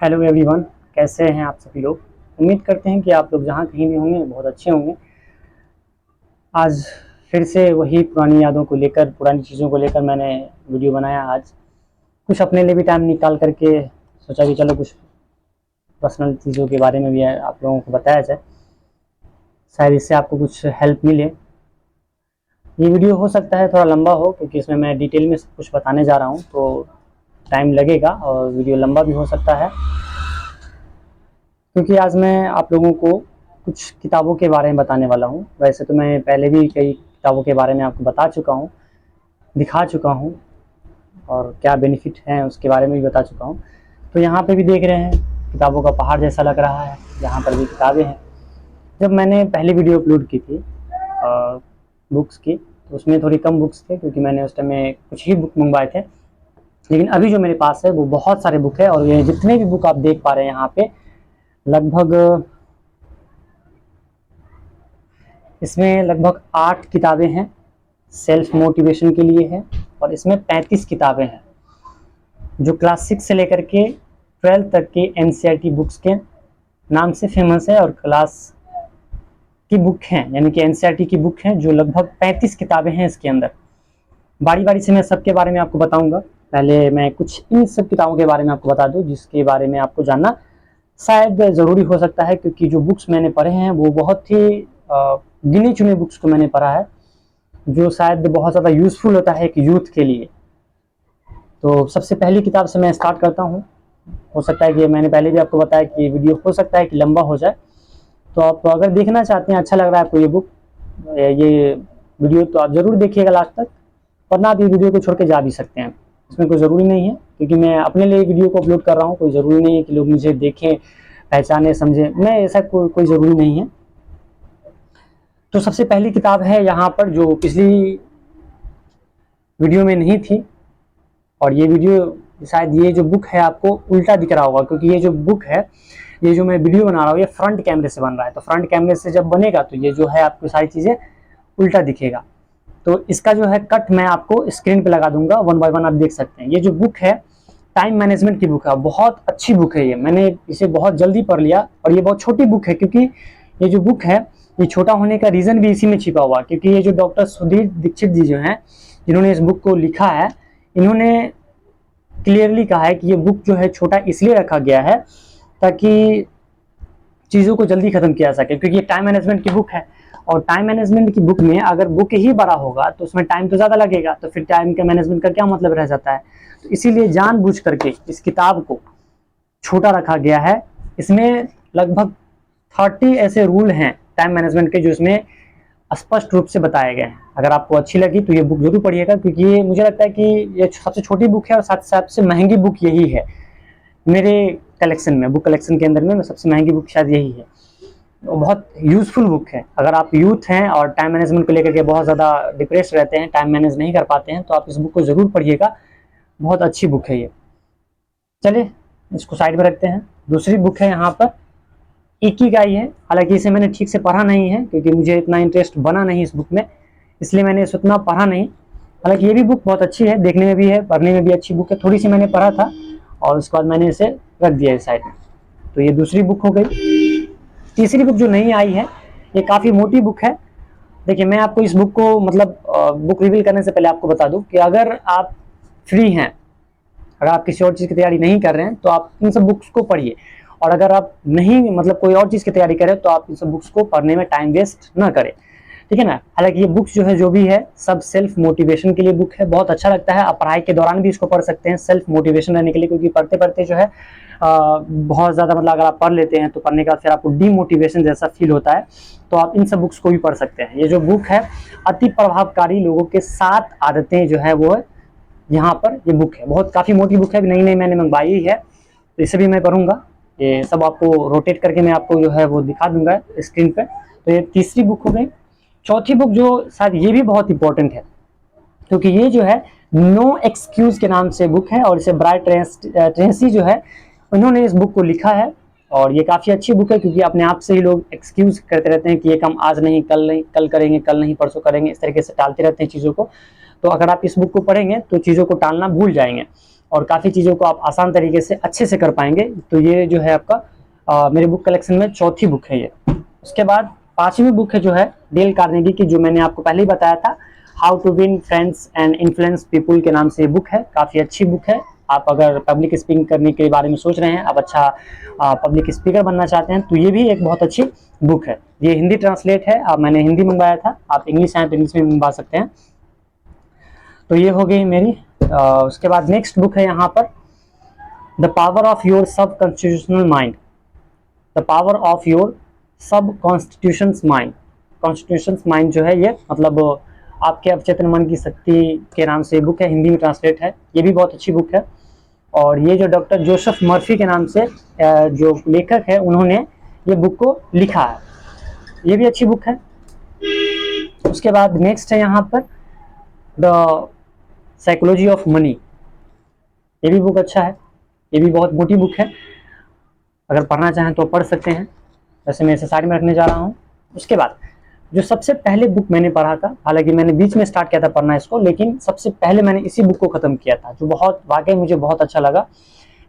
Hello everyone, कैसे हैं आप सभी लोग। उम्मीद करते हैं कि आप लोग जहाँ कहीं भी होंगे बहुत अच्छे होंगे। आज फिर से वही पुरानी यादों को लेकर, पुरानी चीज़ों को लेकर मैंने वीडियो बनाया। आज कुछ अपने लिए भी टाइम निकाल करके सोचा कि चलो कुछ पर्सनल चीज़ों के बारे में भी आप लोगों को बताया जाए, शायद इससे आपको कुछ हेल्प मिले। ये वीडियो हो सकता है थोड़ा लंबा हो, क्योंकि इसमें मैं डिटेल में सब कुछ बताने जा रहा हूँ, तो टाइम लगेगा और वीडियो लंबा भी हो सकता है। क्योंकि आज मैं आप लोगों को कुछ किताबों के बारे में बताने वाला हूँ। वैसे तो मैं पहले भी कई किताबों के बारे में आपको बता चुका हूँ, दिखा चुका हूँ, और क्या बेनिफिट हैं उसके बारे में भी बता चुका हूँ। तो यहाँ पे भी देख रहे हैं किताबों का पहाड़ जैसा लग रहा है, यहाँ पर भी किताबें हैं। जब मैंने पहली वीडियो अपलोड की थी बुक्स की, तो उसमें थोड़ी कम बुक्स थे, क्योंकि मैंने उस टाइम में कुछ ही बुक मंगवाए थे। लेकिन अभी जो मेरे पास है वो बहुत सारे बुक है, और ये जितने भी बुक आप देख पा रहे हैं यहाँ पे, लगभग इसमें लगभग 8 किताबें हैं सेल्फ मोटिवेशन के लिए है, और इसमें 35 किताबें हैं जो क्लास 6 से लेकर के 12 तक के एनसीईआरटी बुक्स के नाम से फेमस है, और क्लास की बुक हैं, यानी कि एनसीईआरटी की बुक हैं, जो लगभग 35 किताबें हैं इसके अंदर। बारी बारी से मैं सबके बारे में आपको बताऊंगा। पहले मैं कुछ इन सब किताबों के बारे में आपको बता दूं, जिसके बारे में आपको जानना शायद ज़रूरी हो सकता है, क्योंकि जो बुक्स मैंने पढ़े हैं वो बहुत ही गिने चुने बुक्स को मैंने पढ़ा है, जो शायद बहुत ज़्यादा यूज़फुल होता है एक यूथ के लिए। तो सबसे पहली किताब से मैं स्टार्ट करता हूँ। हो सकता है कि मैंने पहले भी आपको बताया कि वीडियो हो सकता है कि लंबा हो जाए, तो आप अगर देखना चाहते हैं, अच्छा लग रहा है आपको ये बुक, ये वीडियो, तो आप ज़रूर देखिएगा लास्ट तक, वरना आप ये वीडियो को छोड़ के जा भी सकते हैं। इसमें कोई ज़रूरी नहीं है, क्योंकि मैं अपने लिए वीडियो को अपलोड कर रहा हूँ। कोई ज़रूरी नहीं है कि लोग मुझे देखें, पहचाने, समझें, मैं ऐसा कोई ज़रूरी नहीं है। तो सबसे पहली किताब है यहाँ पर, जो पिछली वीडियो में नहीं थी, और ये वीडियो शायद ये जो बुक है आपको उल्टा दिख रहा होगा, क्योंकि ये जो बुक है, ये जो मैं वीडियो बना रहा हूँ, ये फ्रंट कैमरे से बन रहा है। तो फ्रंट कैमरे से जब बनेगा तो ये जो है आपको सारी चीज़ें उल्टा दिखेगा। तो इसका जो है कट मैं आपको स्क्रीन पे लगा दूंगा, वन बाय वन आप देख सकते हैं। ये जो बुक है टाइम मैनेजमेंट की बुक है, बहुत अच्छी बुक है ये। मैंने इसे बहुत जल्दी पढ़ लिया, और ये बहुत छोटी बुक है, क्योंकि ये जो बुक है ये छोटा होने का रीज़न भी इसी में छिपा हुआ, क्योंकि ये जो डॉक्टर सुधीर दीक्षित जी जो हैं, जिन्होंने इस बुक को लिखा है, इन्होंने क्लियरली कहा है कि ये बुक जो है छोटा इसलिए रखा गया है ताकि चीज़ों को जल्दी खत्म किया जा सके, क्योंकि ये टाइम मैनेजमेंट की बुक है। और टाइम मैनेजमेंट की बुक में अगर बुक ही बड़ा होगा तो उसमें टाइम तो ज़्यादा लगेगा, तो फिर टाइम के मैनेजमेंट का क्या मतलब रह जाता है। तो इसीलिए जानबूझ करके इस किताब को छोटा रखा गया है। इसमें लगभग 30 ऐसे रूल हैं टाइम मैनेजमेंट के, जो इसमें स्पष्ट रूप से बताए गए हैं। अगर आपको अच्छी लगी तो ये बुक जरूर पढ़िएगा, क्योंकि ये मुझे लगता है कि ये सबसे छोटी बुक है, और साथ सबसे महंगी बुक यही है मेरे कलेक्शन में, बुक कलेक्शन के अंदर में सबसे महंगी बुक शायद यही है। तो बहुत यूज़फुल बुक है। अगर आप यूथ हैं और टाइम मैनेजमेंट को लेकर के बहुत ज़्यादा डिप्रेस रहते हैं, टाइम मैनेज नहीं कर पाते हैं, तो आप इस बुक को ज़रूर पढ़िएगा। बहुत अच्छी बुक है ये। चलिए इसको साइड में रखते हैं। दूसरी बुक है यहाँ पर इकिगाई है। हालांकि इसे मैंने ठीक से पढ़ा नहीं है, क्योंकि मुझे इतना इंटरेस्ट बना नहीं इस बुक में, इसलिए मैंने इसे उतना पढ़ा नहीं। हालांकि ये भी बुक बहुत अच्छी है, देखने में भी है, पढ़ने में भी अच्छी बुक है। थोड़ी सी मैंने पढ़ा था और उसके बाद मैंने इसे रख दिया इस साइड में। तो ये दूसरी बुक हो गई। तीसरी बुक जो नई आई है, ये काफ़ी मोटी बुक है। देखिए मैं आपको इस बुक को मतलब बुक रिवील करने से पहले आपको बता दूं कि अगर आप फ्री हैं, अगर आप किसी और चीज़ की तैयारी नहीं कर रहे हैं, तो आप इन सब बुक्स को पढ़िए। और अगर आप नहीं मतलब कोई और चीज़ की तैयारी करें, तो आप इन सब बुक्स को पढ़ने में टाइम वेस्ट ना करें, ठीक है ना। हालांकि ये बुक्स जो है, जो भी है, सब सेल्फ मोटिवेशन के लिए बुक है। बहुत अच्छा लगता है, आप पढ़ाई के दौरान भी इसको पढ़ सकते हैं, सेल्फ मोटिवेशन रहने के लिए। क्योंकि पढ़ते पढ़ते जो है बहुत ज़्यादा मतलब अगर आप पढ़ लेते हैं तो पढ़ने के बाद फिर आपको डीमोटिवेशन जैसा फील होता है, तो आप इन सब बुक्स को भी पढ़ सकते हैं। ये जो बुक है, अति प्रभावकारी लोगों के 7 आदतें जो है वो यहाँ पर ये बुक है। बहुत काफ़ी मोटी बुक है, नई नई मैंने मंगवाई है, तो इसे भी मैं पढ़ूंगा। ये सब आपको रोटेट करके मैं आपको जो है वो दिखा दूंगा स्क्रीन पे। तो ये तीसरी बुक हो गई। चौथी बुक जो शायद ये भी बहुत इंपॉर्टेंट है, क्योंकि ये जो है नो एक्सक्यूज के नाम से बुक है, और इसे ब्राइट ट्रेसी जो है उन्होंने इस बुक को लिखा है। और ये काफ़ी अच्छी बुक है, क्योंकि अपने आप से ही लोग एक्सक्यूज करते रहते हैं कि ये काम आज नहीं, कल करेंगे, कल नहीं परसों करेंगे, इस तरीके से टालते रहते हैं चीज़ों को। तो अगर आप इस बुक को पढ़ेंगे तो चीज़ों को टालना भूल जाएंगे। और काफ़ी चीज़ों को आप आसान तरीके से अच्छे से कर पाएंगे। तो ये जो है आपका मेरे बुक कलेक्शन में चौथी बुक है ये। उसके बाद पांचवी बुक है जो है डेल कार्नेगी की, जो मैंने आपको पहले ही बताया था, how to win friends and influence people के नाम से ये बुक है। काफ़ी अच्छी बुक है। आप अगर पब्लिक स्पीकिंग करने के बारे में सोच रहे हैं, आप अच्छा पब्लिक स्पीकर बनना चाहते हैं, तो ये भी एक बहुत अच्छी बुक है। ये हिंदी ट्रांसलेट है, मैंने हिंदी मंगवाया था, आप इंग्लिश आए तो इंग्लिश में मंगवा सकते हैं। तो ये हो गई मेरी। उसके बाद नेक्स्ट बुक है यहाँ पर, द पावर ऑफ योर सब constitutional mind. The power of your सब कॉन्स्टिट्यूशंस माइंड। कॉन्स्टिट्यूशंस माइंड जो है ये मतलब आपके अवचेतन मन की शक्ति के नाम से बुक है, हिंदी में ट्रांसलेट है। ये भी बहुत अच्छी बुक है। और ये जो डॉक्टर जोसेफ मर्फी के नाम से जो लेखक है, उन्होंने ये बुक को लिखा है। ये भी अच्छी बुक है। उसके बाद नेक्स्ट है यहाँ पर द साइकोलॉजी ऑफ मनी। ये भी बुक अच्छा है। ये भी बहुत मोटी बुक है, अगर पढ़ना चाहें तो पढ़ सकते हैं। वैसे मैं इसे साइड में रखने जा रहा हूँ। उसके बाद जो सबसे पहले बुक मैंने पढ़ा था, हालांकि मैंने बीच में स्टार्ट किया था पढ़ना इसको, लेकिन सबसे पहले मैंने इसी बुक को ख़त्म किया था, जो बहुत वाकई मुझे बहुत अच्छा लगा।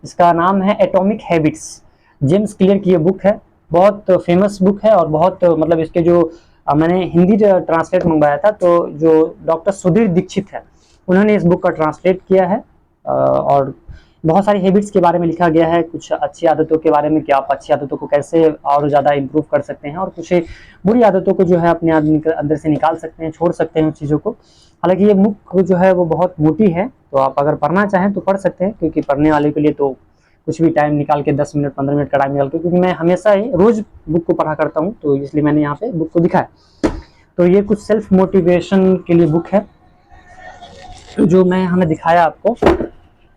इसका नाम है एटॉमिक हैबिट्स। जेम्स क्लियर की ये बुक है। बहुत फेमस बुक है और बहुत मतलब इसके जो मैंने हिंदी ट्रांसलेट मंगवाया था, तो जो डॉक्टर सुधीर दीक्षित है, उन्होंने इस बुक का ट्रांसलेट किया है। और बहुत सारी हैबिट्स के बारे में लिखा गया है, कुछ अच्छी आदतों के बारे में कि आप अच्छी आदतों को कैसे और ज़्यादा इम्प्रूव कर सकते हैं, और कुछ बुरी आदतों को जो है अपने अंदर से निकाल सकते हैं, छोड़ सकते हैं उस चीज़ों को। हालांकि ये बुक जो है वो बहुत मोटी है, तो आप अगर पढ़ना चाहें तो पढ़ सकते हैं, क्योंकि पढ़ने वाले के लिए तो कुछ भी टाइम निकाल के 10 मिनट 15 मिनट का टाइम निकाल के, क्योंकि मैं हमेशा ही रोज़ बुक को पढ़ा करता हूँ, तो इसलिए मैंने यहाँ पे बुक को दिखाया। तो ये कुछ सेल्फ मोटिवेशन के लिए बुक है, जो मैं हमें दिखाया आपको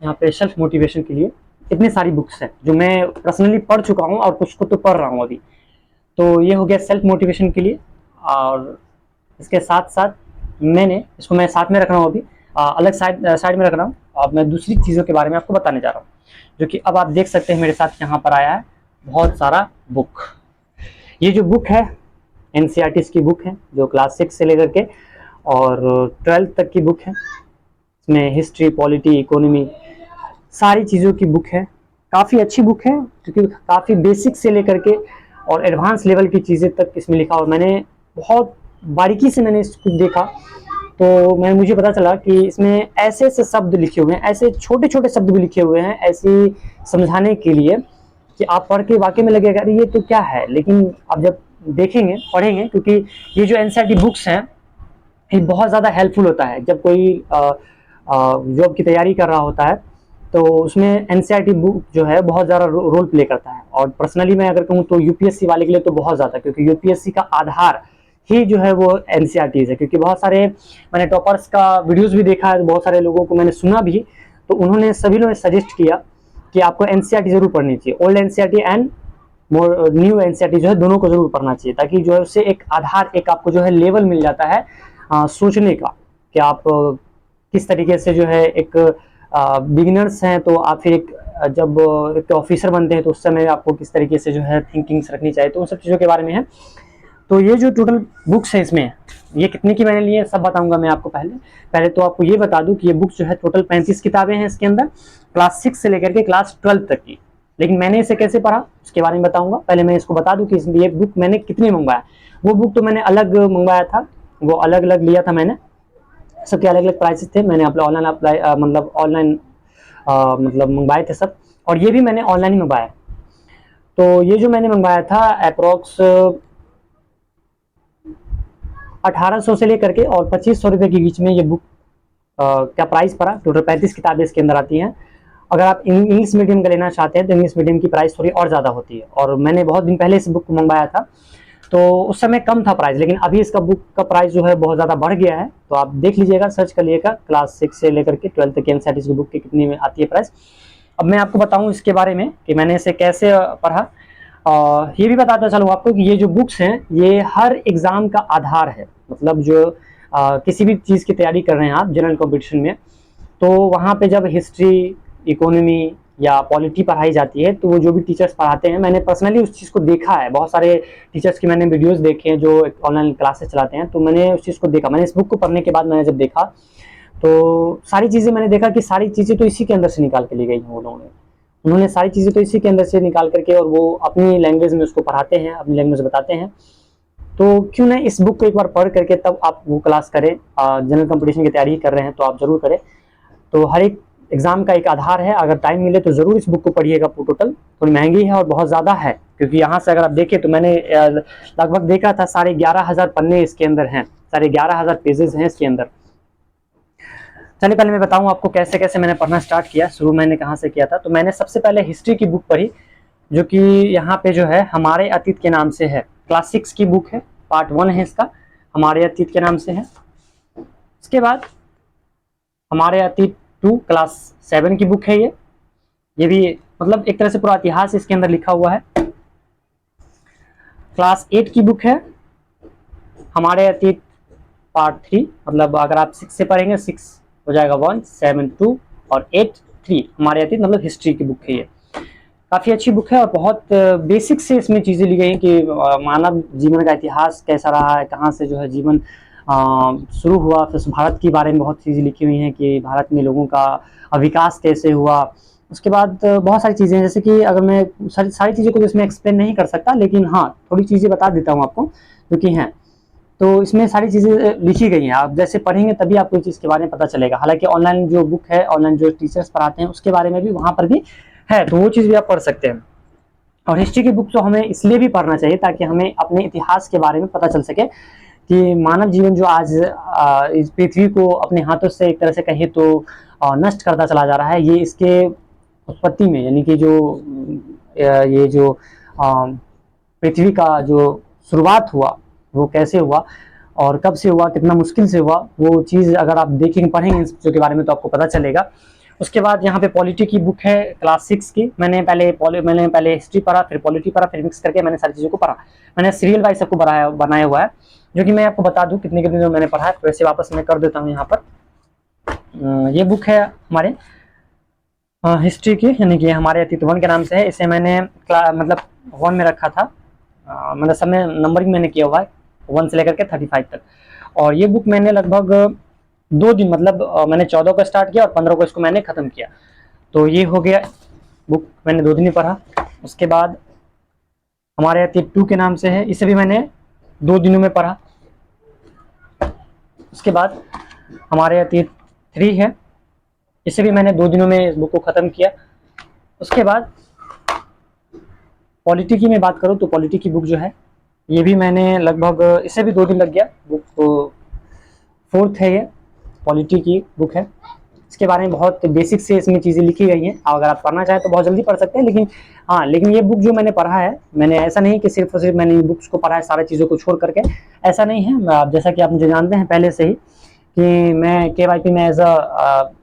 यहाँ पे सेल्फ मोटिवेशन के लिए। इतनी सारी बुक्स हैं जो मैं पर्सनली पढ़ चुका हूँ और कुछ को तो पढ़ रहा हूँ अभी। तो ये हो गया सेल्फ मोटिवेशन के लिए। और इसके साथ साथ मैंने इसको मैं साथ में रख रहा हूँ अभी, अलग साइड में रख रहा हूँ। अब मैं दूसरी चीज़ों के बारे में आपको बताने जा रहा हूँ, जो कि अब आप देख सकते हैं मेरे साथ यहाँ पर आया है बहुत सारा बुक। ये जो बुक है NCERT की बुक है, जो क्लास 6 से लेकर के और 12th तक की बुक है। इसमें हिस्ट्री, पॉलिटी, इकोनॉमी सारी चीज़ों की बुक है। काफ़ी अच्छी बुक है, क्योंकि काफ़ी बेसिक से लेकर के और एडवांस लेवल की चीज़ें तक इसमें लिखा। और मैंने बहुत बारीकी से मैंने इसको देखा, तो मुझे पता चला कि इसमें ऐसे ऐसे शब्द लिखे हुए हैं, ऐसे छोटे छोटे शब्द भी लिखे हुए हैं, ऐसे समझाने के लिए कि आप पढ़ के वाकई में लगेगा अरे ये तो क्या है। लेकिन आप जब देखेंगे, पढ़ेंगे, क्योंकि ये जो NCERT बुक्स हैं ये बहुत ज़्यादा हेल्पफुल होता है। जब कोई जॉब की तैयारी कर रहा होता है, तो उसमें NCERT बुक जो है बहुत ज़्यादा रोल प्ले करता है। और पर्सनली मैं अगर कहूँ तो UPSC वाले के लिए तो बहुत ज़्यादा, क्योंकि UPSC का आधार ही जो है वो NCERT है। क्योंकि बहुत सारे मैंने टॉपर्स का वीडियोस भी देखा है, बहुत सारे लोगों को मैंने सुना भी, तो उन्होंने सभी लोगों ने सजेस्ट किया कि आपको NCERT जरूर पढ़नी चाहिए। Old NCERT and new NCERT जो है दोनों को जरूर पढ़ना चाहिए, ताकि जो है उससे एक आधार, एक आपको जो है लेवल मिल जाता है सोचने का, कि आप किस तरीके से जो है एक बिगिनर्स हैं, तो आप फिर जब एक ऑफिसर बनते हैं तो उस समय आपको किस तरीके से जो है थिंकिंग्स रखनी चाहिए, तो उन सब चीज़ों के बारे में है। तो ये जो टोटल बुक्स है इसमें, ये कितने की मैंने ली है सब बताऊंगा मैं आपको। पहले तो आपको ये बता दूं कि ये बुक जो है टोटल 35 किताबें हैं इसके अंदर, क्लास 6 से लेकर के क्लास 12 तक की। लेकिन मैंने इसे कैसे पढ़ा उसके बारे में बताऊंगा। पहले मैं इसको बता दूं कि ये बुक मैंने कितनी मंगवाया। वो बुक तो मैंने अलग मंगवाया था, वो अलग अलग लिया था मैंने, सबके अलग अलग प्राइसेस थे। मैंने अपना ऑनलाइन अप्लाई ऑनलाइन मंगवाए थे सब, और ये भी मैंने ऑनलाइन ही मंगवाया। तो ये जो मैंने मंगवाया था अप्रोक्स 1800 से लेकर के और 2500 रुपये के बीच में ये बुक का प्राइस पड़ा। टोटल 35 किताबें इसके अंदर आती हैं। अगर आप इंग्लिश मीडियम का लेना चाहते हैं तो इंग्लिश मीडियम की प्राइस थोड़ी और ज़्यादा होती है। और मैंने बहुत दिन पहले इस बुक को मंगवाया था, तो उस समय कम था प्राइस, लेकिन अभी इसका बुक का प्राइस जो है बहुत ज़्यादा बढ़ गया है। तो आप देख लीजिएगा, सर्च कर लीजिएगा क्लास 6 से लेकर के 12 तक की NCERT की बुक की कितनी में आती है प्राइस। अब मैं आपको बताऊं इसके बारे में कि मैंने इसे कैसे पढ़ा। ये भी बताता चलूँ आपको कि ये जो बुक्स हैं ये हर एग्ज़ाम का आधार है। मतलब जो किसी भी चीज़ की तैयारी कर रहे हैं आप जनरल कॉम्पिटिशन में, तो वहाँ पे जब हिस्ट्री, इकोनॉमी या पॉलिटी पढ़ाई जाती है, तो वो जो भी टीचर्स पढ़ाते हैं, मैंने पर्सनली उस चीज़ को देखा है। बहुत सारे टीचर्स की मैंने वीडियोस देखे हैं जो ऑनलाइन क्लासेस चलाते हैं, तो मैंने उस चीज़ को देखा। मैंने इस बुक को पढ़ने के बाद मैंने जब देखा, तो सारी चीज़ें मैंने देखा कि सारी चीज़ें तो इसी के अंदर से निकाल के ली गई हैं उन्होंने सारी चीज़ें तो इसी के अंदर से निकाल करके और वो अपनी लैंग्वेज में उसको पढ़ाते हैं, अपनी लैंग्वेज बताते हैं। तो क्यों ना इस बुक को एक बार पढ़ करके तब आप वो क्लास करें। जनरल कंपटीशन की तैयारी कर रहे हैं तो आप जरूर करें। तो हर एक एग्जाम का एक आधार है, अगर टाइम मिले तो जरूर इस बुक को पढ़िएगा। टोटल थोड़ी महंगी है और बहुत ज़्यादा है, क्योंकि यहाँ से अगर आप देखें तो मैंने लगभग देखा था 11,500 पन्ने इसके अंदर हैं, 11,500 पेजेस हैं इसके अंदर। चलिए पहले मैं बताऊं आपको कैसे कैसे मैंने पढ़ना स्टार्ट किया, शुरू मैंने कहाँ से किया था। तो मैंने सबसे पहले हिस्ट्री की बुक पढ़ी, जो कि यहाँ पे जो है हमारे अतीत के नाम से है, क्लास 6 की बुक है, पार्ट 1 है इसका, हमारे अतीत के नाम से है। इसके बाद हमारे अतीत 2 क्लास 7 की बुक है ये भी मतलब एक तरह से पूरा इतिहास इसके अंदर लिखा हुआ है। क्लास 8 की बुक है हमारे अतीत पार्ट 3, मतलब अगर आप 6 से पढ़ेंगे 6 हो जाएगा 1, 7 2 और 8 3, हमारे अतीत मतलब हिस्ट्री की बुक है ये। काफ़ी अच्छी बुक है और बहुत बेसिक से इसमें चीज़ें ली गई हैं कि मानव जीवन का इतिहास कैसा रहा है, कहाँ से जो है जीवन शुरू हुआ, फिर भारत के बारे में बहुत चीज़ें लिखी हुई हैं कि भारत में लोगों का विकास कैसे हुआ। उसके बाद बहुत सारी चीज़ें, जैसे कि अगर मैं सारी चीज़ों को इसमें एक्सप्लेन नहीं कर सकता, लेकिन हाँ थोड़ी चीज़ें बता देता हूँ आपको जो कि हैं। तो इसमें सारी चीज़ें लिखी गई हैं, आप जैसे पढ़ेंगे तभी आपको इस चीज़ के बारे में पता चलेगा। हालांकि ऑनलाइन जो बुक है, ऑनलाइन जो टीचर्स पढ़ाते हैं उसके बारे में भी वहाँ पर भी है, तो वो चीज़ भी आप पढ़ सकते हैं। और हिस्ट्री की बुक तो हमें इसलिए भी पढ़ना चाहिए ताकि हमें अपने इतिहास के बारे में पता चल सके कि मानव जीवन जो आज इस पृथ्वी को अपने हाथों से एक तरह से कहे तो नष्ट करता चला जा रहा है, ये इसके उत्पत्ति में, यानी कि जो ये जो पृथ्वी का जो शुरुआत हुआ वो कैसे हुआ और कब से हुआ, कितना मुश्किल से हुआ, वो चीज़ अगर आप देखेंगे पढ़ेंगे इन चीज़ों के बारे में तो आपको पता चलेगा। उसके बाद यहाँ पे पॉलिटी की बुक है क्लास 6 की। मैंने पहले हिस्ट्री पढ़ा, फिर पॉलिटी पढ़ा, फिर मिक्स करके मैंने सारी चीज़ों को पढ़ा। मैंने सीरियल वाइज सबको बनाया हुआ है, जो कि मैं आपको बता दूँ कितने कितने जो मैंने पढ़ा है, तो वैसे वापस मैं कर देता हूँ यहाँ पर। ये बुक है हमारे हिस्ट्री की, यानी कि हमारे अतीत 1 के नाम से है। इसे मैंने मतलब 1 में रखा था, मतलब सब में नंबरिंग मैंने किया हुआ है 1 से लेकर के 35 तक। और ये बुक मैंने लगभग 2 दिन, मतलब मैंने 14 को स्टार्ट किया और 15 को इसको मैंने ख़त्म किया। तो ये हो गया, बुक मैंने 2 दिन ही पढ़ा। उसके बाद हमारे अतीत 2 के नाम से है, इसे भी मैंने 2 दिनों में पढ़ा। उसके बाद हमारे अतीत 3 है, इसे भी मैंने 2 दिनों में इस बुक को ख़त्म किया। उसके बाद पॉलिटी की मैं बात करूँ तो पॉलिटी की बुक जो है ये भी मैंने लगभग, इसे भी 2 दिन लग गया। बुक 4th है, ये पॉलिटी की बुक है। इसके बारे में बहुत बेसिक से इसमें चीज़ें लिखी गई हैं, अगर आप पढ़ना चाहें तो बहुत जल्दी पढ़ सकते हैं। लेकिन ये बुक जो मैंने पढ़ा है, मैंने ऐसा नहीं कि सिर्फ और सिर्फ मैंने बुक्स को पढ़ा है सारी चीज़ों को छोड़ करके, ऐसा नहीं है। जैसा कि आप मुझे जानते हैं पहले से ही कि मैं KYP में एज अ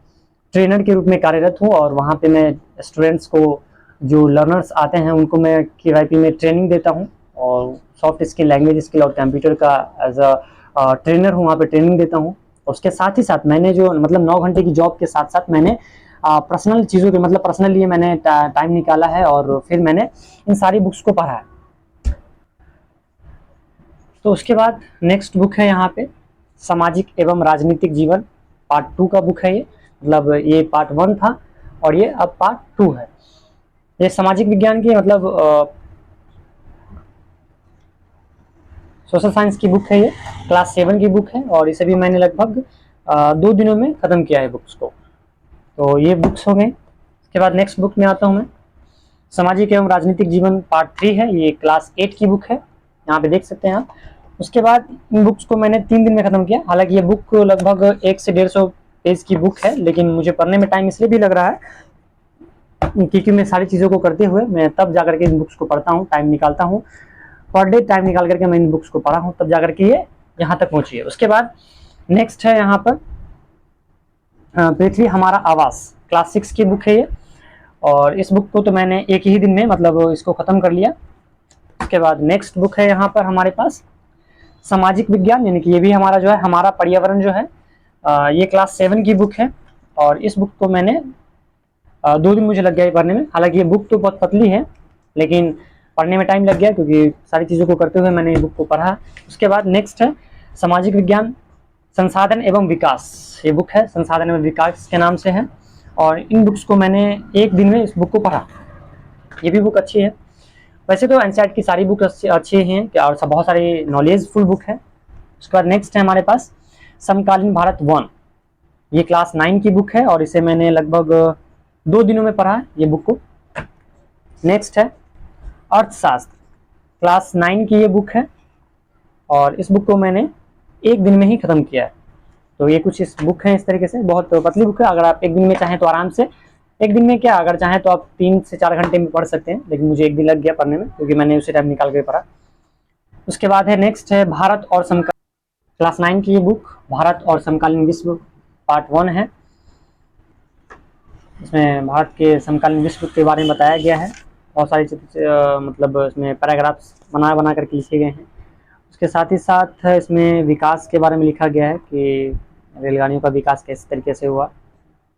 ट्रेनर के रूप में कार्यरत हूँ, और वहाँ पे मैं स्टूडेंट्स को, जो लर्नर्स आते हैं उनको मैं KYP में ट्रेनिंग देता हूँ, और सॉफ्ट स्किल, लैंग्वेज स्किल और कंप्यूटर का एज अ ट्रेनर हूँ, वहाँ पे ट्रेनिंग देता हूँ। उसके साथ ही साथ मैंने जो मतलब 9 घंटे की जॉब के साथ साथ मैंने पर्सनल चीज़ों के, मतलब पर्सनल लिए मैंने टाइम निकाला है और फिर मैंने इन सारी बुक्स को पढ़ा है। तो उसके बाद नेक्स्ट बुक है यहाँ पे सामाजिक एवं राजनीतिक जीवन, पार्ट 2 का बुक है ये। मतलब ये पार्ट 1 था और ये अब पार्ट 2 है। ये सामाजिक विज्ञान की, मतलब सोशल साइंस की बुक है, ये क्लास 7 की बुक है, और इसे भी मैंने लगभग 2 दिनों में ख़त्म किया है बुक्स को। तो ये बुक्स हो गए। इसके बाद नेक्स्ट बुक में आता हूँ मैं, सामाजिक एवं राजनीतिक जीवन पार्ट 3 है, ये क्लास 8 की बुक है, यहाँ पे देख सकते हैं आप। उसके बाद इन बुक्स को मैंने 3 दिन में ख़त्म किया। हालांकि ये बुक लगभग 1 से 150 पेज की बुक है, लेकिन मुझे पढ़ने में टाइम इसलिए भी लग रहा है क्योंकि मैं सारी चीज़ों को करते हुए मैं तब जाकर के इन बुक्स को पढ़ता हूँ, टाइम निकालता हूँ, पर डे टाइम निकाल करके मैं इन बुक्स को पढ़ा हूँ, तब जाकर के ये यहाँ तक पहुँची है। उसके बाद नेक्स्ट है यहाँ पर पृथ्वी हमारा आवास, क्लास 6 की बुक है ये, और इस बुक को तो मैंने एक ही दिन में मतलब इसको ख़त्म कर लिया। उसके बाद नेक्स्ट बुक है यहाँ पर हमारे पास सामाजिक विज्ञान, यानी कि ये भी हमारा जो है हमारा पर्यावरण जो है, ये क्लास 7 की बुक है, और इस बुक को मैंने 2 दिन मुझे लग गया पढ़ने में। हालांकि ये बुक तो बहुत पतली है, लेकिन पढ़ने में टाइम लग गया क्योंकि सारी चीज़ों को करते हुए मैंने बुक को पढ़ा। उसके बाद नेक्स्ट है सामाजिक विज्ञान संसाधन एवं विकास, ये बुक है संसाधन एवं विकास के नाम से है। और इन बुक्स को मैंने एक दिन में इस बुक को पढ़ा। ये भी बुक अच्छी है। वैसे तो एनसीईआरटी की सारी बुक अच्छी हैं और सब बहुत सारी नॉलेजफुल बुक है। उसके बाद नेक्स्ट है हमारे पास समकालीन भारत 1। ये क्लास 9 की बुक है और इसे मैंने लगभग 2 दिनों में पढ़ा है ये बुक को। नेक्स्ट है अर्थशास्त्र, क्लास 9 की ये बुक है और इस बुक को मैंने एक दिन में ही खत्म किया है। तो ये कुछ इस बुक है, इस तरीके से बहुत पतली बुक है। अगर आप एक दिन में चाहें तो आराम से, एक दिन में क्या अगर चाहें तो आप 3 से 4 घंटे में पढ़ सकते हैं, लेकिन मुझे एक दिन लग गया पढ़ने में क्योंकि मैंने उसी टाइम निकाल के पढ़ा। उसके बाद है नेक्स्ट है भारत और समकालीन, क्लास 9 की ये बुक भारत और समकालीन विश्व पार्ट 1 है। इसमें भारत के समकालीन विश्व के बारे में बताया गया है। बहुत सारी मतलब इसमें पैराग्राफ्स बना करके लिखे गए हैं। उसके साथ ही साथ इसमें विकास के बारे में लिखा गया है कि रेलगाड़ियों का विकास किस तरीके से हुआ,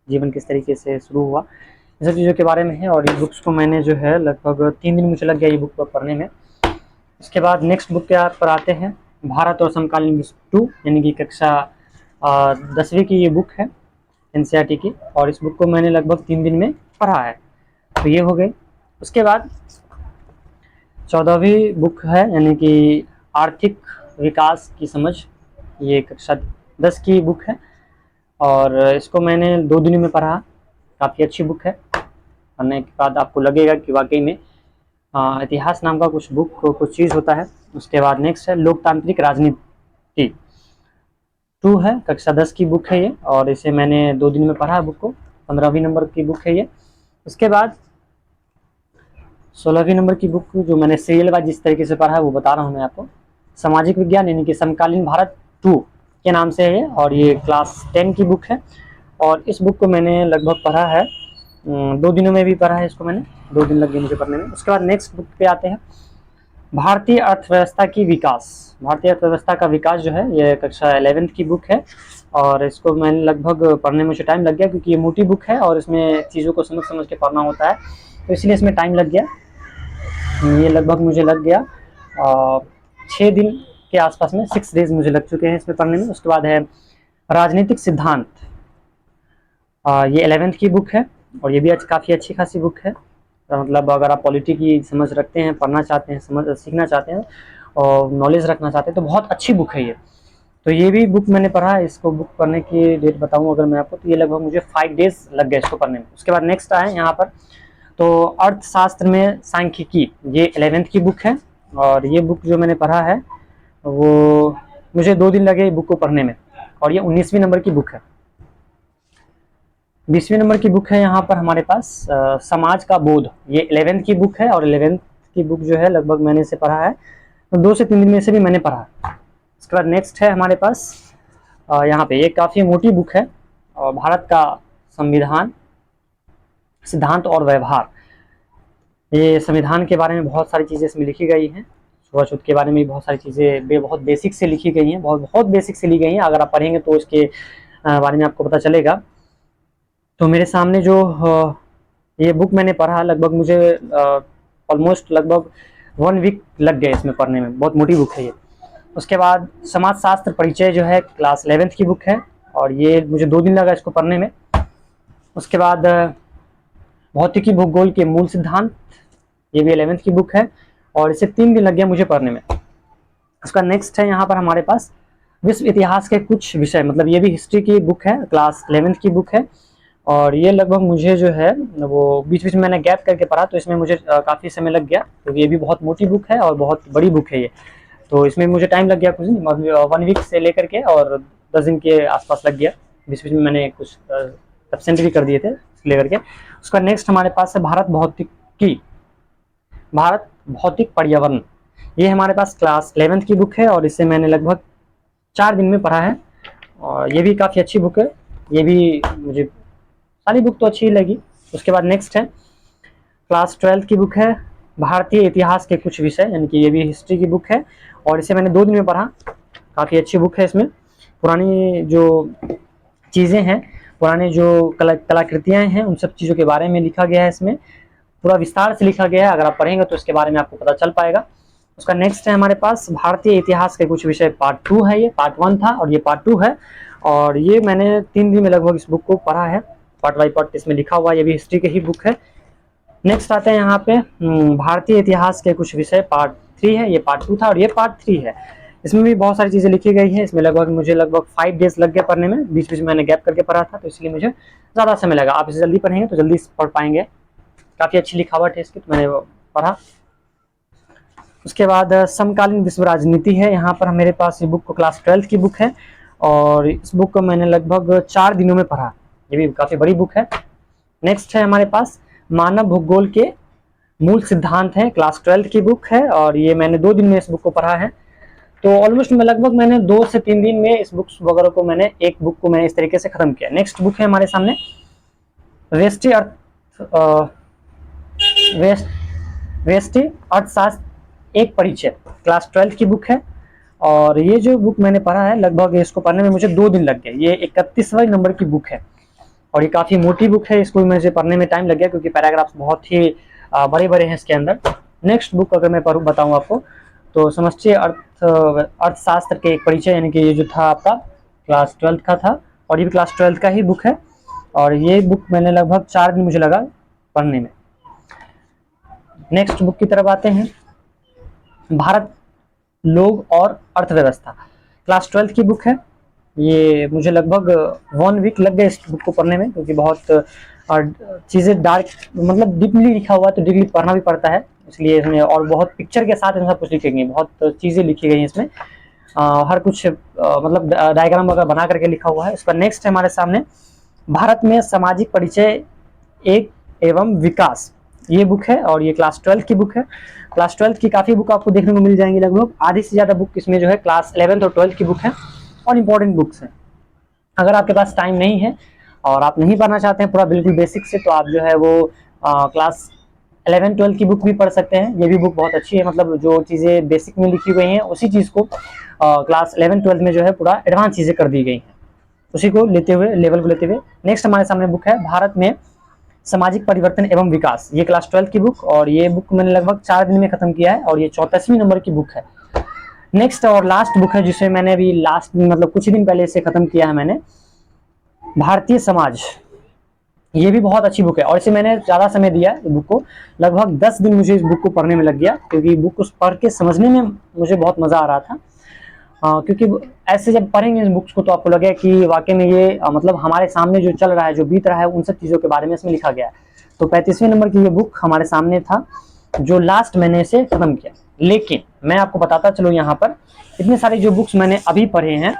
जीवन किस तरीके से शुरू हुआ, इन सब चीज़ों के बारे में है। और ये बुक्स को मैंने जो है लगभग 3 दिन मुझे लग गया ये बुक को पढ़ने में। इसके बाद नेक्स्ट बुक के पर आते हैं भारत और समकालीन विश्व 2, यानी कि कक्षा 10वीं की ये बुक है एनसीईआरटी की, और इस बुक को मैंने लगभग 3 दिन में पढ़ा है। तो ये हो गई। उसके बाद 14वीं बुक है यानी कि आर्थिक विकास की समझ, ये कक्षा 10 की बुक है और इसको मैंने 2 दिनों में पढ़ा। काफ़ी अच्छी बुक है। पढ़ने के बाद आपको लगेगा कि वाकई में इतिहास नाम का कुछ बुक कुछ चीज़ होता है। उसके बाद नेक्स्ट है लोकतांत्रिक राजनीति 2 है, कक्षा 10 की बुक है ये और इसे मैंने 2 दिन में पढ़ा बुक को। 15वीं नंबर की बुक है ये। उसके बाद 16वीं नंबर की बुक जो मैंने सीरियल वाइज जिस तरीके से पढ़ा है वो बता रहा हूँ मैं आपको। सामाजिक विज्ञान यानी कि समकालीन भारत 2 के नाम से है और ये क्लास 10 की बुक है और इस बुक को मैंने लगभग पढ़ा है 2 दिनों में भी पढ़ा है इसको मैंने, 2 दिन लग गए मुझे पढ़ने में। उसके बाद नेक्स्ट बुक पे आते हैं भारतीय अर्थव्यवस्था की विकास। भारतीय अर्थव्यवस्था का विकास जो है ये कक्षा 11th की बुक है और इसको मैंने लगभग पढ़ने में मुझे टाइम लग गया क्योंकि ये मोटी बुक है और इसमें चीज़ों को समझ समझ के पढ़ना होता है, तो इसलिए इसमें टाइम लग गया। ये लगभग मुझे लग गया 6 दिन के आसपास में, 6 डेज मुझे लग चुके हैं इसमें पढ़ने में। उसके बाद है राजनीतिक सिद्धांत, ये 11th की बुक है और ये भी काफ़ी अच्छी खासी बुक है। मतलब अगर आप पॉलिटी की समझ रखते हैं, पढ़ना चाहते हैं, सीखना चाहते हैं और नॉलेज रखना चाहते हैं तो बहुत अच्छी बुक है ये। तो ये भी बुक मैंने पढ़ा है। इसको बुक पढ़ने की डेट बताऊँ अगर मैं आपको तो ये लगभग मुझे 5 डेज लग गए इसको पढ़ने में। उसके बाद नेक्स्ट आए यहाँ पर तो अर्थशास्त्र में सांख्यिकी, ये 11th की बुक है और ये बुक जो मैंने पढ़ा है वो मुझे 2 दिन लगे बुक को पढ़ने में और ये 19वीं नंबर की बुक है। 20वीं नंबर की बुक है यहाँ पर हमारे पास समाज का बोध, ये 11th की बुक है और 11th की बुक जो है लगभग मैंने इसे पढ़ा है तो 2 से 3 दिन में से भी मैंने पढ़ा। उसके बाद नेक्स्ट है हमारे पास यहाँ पे ये काफ़ी मोटी बुक है और भारत का संविधान, सिद्धांत और व्यवहार। ये संविधान के बारे में बहुत सारी चीज़ें इसमें लिखी गई हैं, छुआछूत के बारे में भी बहुत सारी चीज़ें बहुत बेसिक से लिखी गई हैं, बहुत बेसिक से ली गई हैं। अगर आप पढ़ेंगे तो इसके बारे में आपको पता चलेगा। तो मेरे सामने जो ये बुक मैंने पढ़ा लगभग मुझे ऑलमोस्ट लगभग 1 वीक लग गया इसमें पढ़ने में, बहुत मोटी बुक है ये। उसके बाद समाजशास्त्र परिचय जो है क्लास 11th की बुक है और ये मुझे 2 दिन लगा इसको पढ़ने में। उसके बाद भौतिकी भूगोल के मूल सिद्धांत, ये भी 11th की बुक है और इसे 3 दिन लग गया मुझे पढ़ने में। उसका नेक्स्ट है यहाँ पर हमारे पास विश्व इतिहास के कुछ विषय, मतलब ये भी हिस्ट्री की बुक है, क्लास 11th की बुक है और ये लगभग मुझे जो है वो बीच बीच में मैंने गैप करके पढ़ा तो इसमें मुझे काफ़ी समय लग गया क्योंकि ये भी बहुत मोटी बुक है और बहुत बड़ी बुक है ये। तो इसमें मुझे टाइम लग गया कुछ नहीं, 1 वीक से लेकर के और 10 दिन के आसपास लग गया। बीच बीच में मैंने कुछ एब्सेंट भी कर दिए थे लेकर के। उसका नेक्स्ट हमारे पास है भारत भौतिक पर्यावरण, ये हमारे पास क्लास 11th की बुक है और इसे मैंने लगभग 4 दिन में पढ़ा है और ये भी काफ़ी अच्छी बुक है। ये भी मुझे सारी बुक तो अच्छी ही लगी। उसके बाद नेक्स्ट है क्लास 12th की बुक है भारतीय इतिहास के कुछ विषय, यानी कि ये भी हिस्ट्री की बुक है और इसे मैंने 2 दिन में पढ़ा। काफ़ी अच्छी बुक है। इसमें पुरानी जो चीज़ें हैं, पुराने जो कलाकृतियाँ हैं, उन सब चीज़ों के बारे में लिखा गया है। इसमें पूरा विस्तार से लिखा गया है। अगर आप पढ़ेंगे तो इसके बारे में आपको पता चल पाएगा। उसका नेक्स्ट है हमारे पास भारतीय इतिहास के कुछ विषय, पार्ट 2 है, ये पार्ट 1 था और ये पार्ट 2 है। और ये मैंने 3 दिन में लगभग इस बुक को पढ़ा है, पार्ट बाई पार्ट इसमें लिखा हुआ है, ये भी हिस्ट्री के ही बुक है। नेक्स्ट आते हैं यहाँ पे भारतीय इतिहास के कुछ विषय, पार्ट 3 है, ये पार्ट 2 था और ये पार्ट 3 है। इसमें भी बहुत सारी चीज़ें लिखी गई है। इसमें मुझे लगभग 5 डेज लग गए पढ़ने में, बीच बीच में मैंने गैप करके पढ़ा था, तो इसलिए मुझे ज़्यादा समय लगा। आप इसे जल्दी पढ़ेंगे तो जल्दी पढ़ पाएंगे, काफ़ी अच्छी लिखावट है इसकी, तो मैंने पढ़ा। उसके बाद समकालीन विश्व राजनीति है, यहाँ पर मेरे पास ये बुक को क्लास 12 की बुक है और इस बुक को मैंने लगभग 4 दिनों में पढ़ा, ये भी काफ़ी बड़ी बुक है। नेक्स्ट है हमारे पास मानव भूगोल के मूल सिद्धांत है, क्लास 12 की बुक है और ये मैंने 2 दिन में इस बुक को पढ़ा है। तो ऑलमोस्ट लगभग मैंने 2 से 3 दिन में इस बुक्स वगैरह को मैंने एक बुक को मैंने इस तरीके से खत्म किया। नेक्स्ट बुक है हमारे सामने व्यष्टि अर्थशास्त्र एक परिचय, क्लास 12 की बुक है और ये जो बुक मैंने पढ़ा है लगभग इसको पढ़ने में मुझे 2 दिन लग गए। ये 31वें नंबर की बुक है और ये काफ़ी मोटी बुक है, इसको मुझे पढ़ने में टाइम लग गया क्योंकि पैराग्राफ्स बहुत ही बड़े बड़े हैं इसके अंदर। नेक्स्ट बुक अगर मैं बताऊँ आपको तो समष्टि अर्थशास्त्र के एक परिचय, यानी कि ये जो था आपका क्लास 12 का था और ये भी क्लास 12 का ही बुक है और ये बुक मैंने लगभग 4 दिन मुझे लगा पढ़ने में। नेक्स्ट बुक की तरफ आते हैं, भारत लोग और अर्थव्यवस्था, क्लास 12 की बुक है। ये मुझे लगभग 1 वीक लग गया इस बुक को पढ़ने में क्योंकि बहुत चीज़ें डार्क मतलब डीपली लिखा हुआ है, तो डीपली पढ़ना भी पड़ता है इसलिए इसमें, और बहुत पिक्चर के साथ सब कुछ लिखी गई, बहुत चीज़ें लिखी गई हैं इसमें, हर कुछ मतलब डायग्राम वगैरह बना करके लिखा हुआ है। इसका नेक्स्ट है हमारे सामने भारत में सामाजिक परिचय एक एवं विकास, ये बुक है और ये क्लास 12 की बुक है। क्लास 12 की काफ़ी बुक आपको देखने को मिल जाएंगी, लगभग आधी से ज़्यादा बुक इसमें जो है क्लास 11 और 12 की बुक है और इम्पोर्टेंट बुक्स हैं। अगर आपके पास टाइम नहीं है और आप नहीं पढ़ना चाहते हैं पूरा बिल्कुल बेसिक से, तो आप जो है वो क्लास 11-12 की बुक भी पढ़ सकते हैं। ये भी बुक बहुत अच्छी है, मतलब जो चीज़ें बेसिक में लिखी गई हैं उसी चीज़ को क्लास 11-12 में जो है पूरा एडवांस चीज़ें कर दी गई हैं, उसी को लेते हुए, लेवल को लेते हुए। नेक्स्ट हमारे सामने बुक है भारत में सामाजिक परिवर्तन एवं विकास, ये क्लास 12 की बुक और ये बुक मैंने लगभग 4 दिन में खत्म किया है और ये 34वें नंबर की बुक है। नेक्स्ट और लास्ट बुक है जिसे मैंने अभी लास्ट मतलब कुछ दिन पहले से खत्म किया है मैंने, भारतीय समाज, ये भी बहुत अच्छी बुक है और इसे मैंने ज़्यादा समय दिया है बुक को, लगभग 10 दिन मुझे इस बुक को पढ़ने में लग गया क्योंकि बुक को पढ़ के समझने में मुझे बहुत मज़ा आ रहा था। क्योंकि ऐसे जब पढ़ेंगे इस बुक्स को तो आपको लगेगा कि वाकई में ये मतलब हमारे सामने जो चल रहा है, जो बीत रहा है, उन सब चीज़ों के बारे में इसमें लिखा गया है। तो 35वें नंबर की ये बुक हमारे सामने था जो लास्ट मैंने इसे खत्म किया। लेकिन मैं आपको बताता चलो, यहाँ पर इतने सारे जो बुक्स मैंने अभी पढ़े हैं,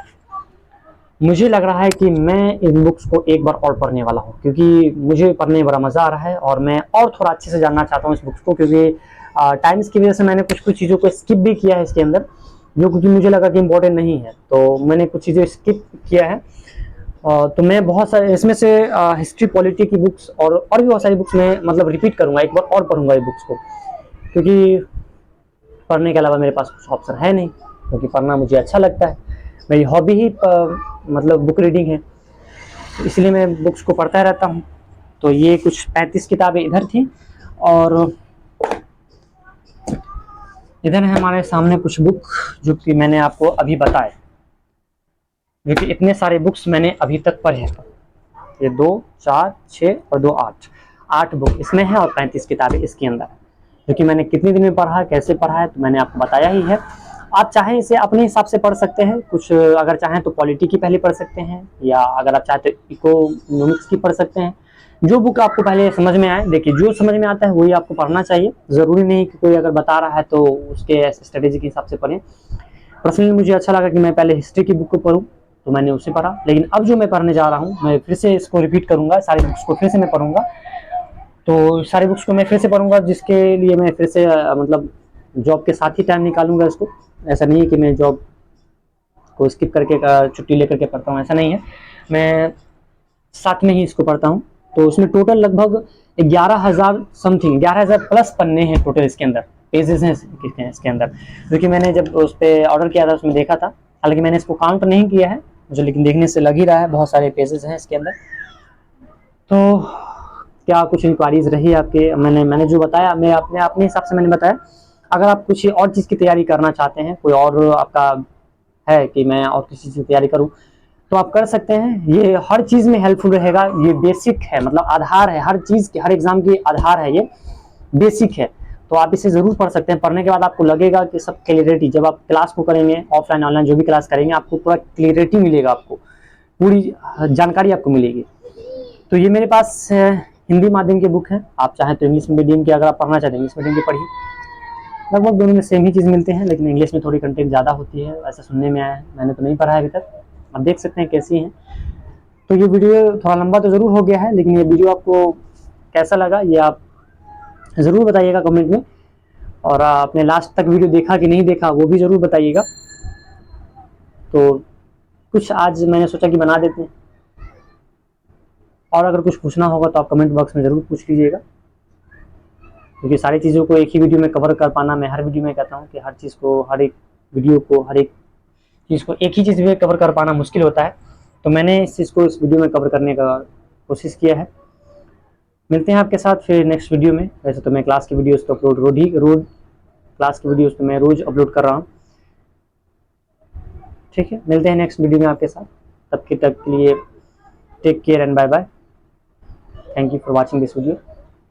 मुझे लग रहा है कि मैं इन बुक्स को एक बार और पढ़ने वाला हूँ क्योंकि मुझे पढ़ने में बड़ा मज़ा आ रहा है और मैं और थोड़ा अच्छे से जानना चाहता हूँ इस बुक्स को, क्योंकि टाइम्स की वजह से मैंने कुछ कुछ चीज़ों को स्किप भी किया है इसके अंदर, जो क्योंकि मुझे लगा कि इम्पोर्टेंट नहीं है, तो मैंने कुछ चीज़ें स्किप किया है। तो मैं बहुत सारे इसमें से हिस्ट्री पॉलिटी की बुक्स और भी बहुत सारी बुक्स मैं मतलब रिपीट करूँगा, एक बार और पढ़ूंगा ये बुक्स को, क्योंकि पढ़ने के अलावा मेरे पास कुछ ऑप्शन है नहीं, क्योंकि पढ़ना मुझे अच्छा लगता है, मेरी हॉबी ही मतलब बुक रीडिंग है, तो इसलिए मैं बुक्स को पढ़ता रहता हूँ। तो ये कुछ 35 किताबें इधर थी और इधर है हमारे सामने कुछ बुक जो कि मैंने आपको अभी बताए, जो कि इतने सारे बुक्स मैंने अभी तक पढ़े हैं। ये 2, 4, 6 और 2, 8 बुक इसमें है और 35 किताबें इसके अंदर है, जो कि मैंने कितने दिन में पढ़ा, कैसे पढ़ा है, तो मैंने आपको बताया ही है। आप चाहें इसे अपने हिसाब से पढ़ सकते हैं, कुछ अगर चाहें तो पॉलिटी की पहले पढ़ सकते हैं, या अगर आप चाहते तो इकोनॉमिक्स की पढ़ सकते हैं, जो बुक आपको पहले समझ में आए। देखिए, जो समझ में आता है वही आपको पढ़ना चाहिए, ज़रूरी नहीं कि कोई अगर बता रहा है तो उसके स्ट्रेटेजी के हिसाब से पढ़ें। पर्सनली मुझे अच्छा लगा कि मैं पहले हिस्ट्री की बुक को पढ़ूँ, तो मैंने उसे पढ़ा, लेकिन अब जो मैं पढ़ने जा रहा हूँ मैं फिर से इसको रिपीट करूँगा, सारी बुक्स को फिर से मैं पढ़ूँगा। तो सारी बुक्स को मैं फिर से पढ़ूँगा, जिसके लिए मैं फिर से मतलब जॉब के साथ ही टाइम निकालूंगा इसको। ऐसा नहीं है कि मैं जॉब को स्किप करके छुट्टी लेकर के पढ़ता हूँ, ऐसा नहीं है, मैं साथ में ही इसको पढ़ता हूँ। तो उसमें टोटल लगभग 11,000 समथिंग, 11,000 प्लस पन्ने हैं टोटल इसके अंदर, पेजेस हैं इसके अंदर, जो कि मैंने जब उस पर ऑर्डर किया था उसमें देखा था। हालांकि मैंने इसको काउंट नहीं किया है मुझे, लेकिन देखने से लग ही रहा है बहुत सारे पेजेस हैं इसके अंदर। तो क्या कुछ इंक्वायरीज रही आपके? मैंने जो बताया मैं अपने हिसाब से मैंने बताया, अगर आप कुछ और चीज़ की तैयारी करना चाहते हैं, कोई और आपका है कि मैं और किसी चीज़ की तैयारी करूं, तो आप कर सकते हैं। ये हर चीज़ में हेल्पफुल रहेगा। ये बेसिक है, मतलब आधार है हर चीज़ की, हर एग्जाम की आधार है, ये बेसिक है। तो आप इसे ज़रूर पढ़ सकते हैं। पढ़ने के बाद आपको लगेगा कि सब क्लियरिटी, जब आप क्लास को करेंगे, ऑफलाइन ऑनलाइन जो भी क्लास करेंगे, आपको पूरा क्लियरिटी मिलेगा, आपको पूरी जानकारी आपको मिलेगी। तो ये मेरे पास हिंदी माध्यम की बुक है। आप चाहें तो इंग्लिश मीडियम की, अगर आप पढ़ना चाहते हैं इंग्लिश मीडियम की पढ़िए। लगभग दोनों में सेम ही चीज़ मिलते हैं, लेकिन इंग्लिश में थोड़ी कंटेंट ज़्यादा होती है, ऐसा सुनने में आया है। मैंने तो नहीं पढ़ा है अभी तक, आप देख सकते हैं कैसी हैं। तो ये वीडियो थोड़ा लंबा तो ज़रूर हो गया है, लेकिन ये वीडियो आपको कैसा लगा ये आप ज़रूर बताइएगा कमेंट में। और आपने लास्ट तक वीडियो देखा कि नहीं देखा वो भी ज़रूर बताइएगा। तो कुछ आज मैंने सोचा कि बना देते हैं, और अगर कुछ पूछना होगा तो आप कमेंट बॉक्स में ज़रूर पूछ लीजिएगा, क्योंकि सारी चीज़ों को एक ही वीडियो में कवर कर पाना, मैं हर वीडियो में कहता हूँ कि हर चीज़ को, हर एक वीडियो को, हर एक चीज़ को एक ही चीज़ में कवर कर पाना मुश्किल होता है। तो मैंने इस चीज़ को इस वीडियो में कवर करने का कोशिश किया है। मिलते हैं आपके साथ फिर नेक्स्ट वीडियो में। वैसे तो मैं क्लास की वीडियोज़ तो रोज क्लास की वीडियोज़ तो मैं रोज़ अपलोड कर रहा हूँ। ठीक है, मिलते हैं नेक्स्ट वीडियो में आपके साथ। तब के लिए take care and bye bye. Thank you for watching this video.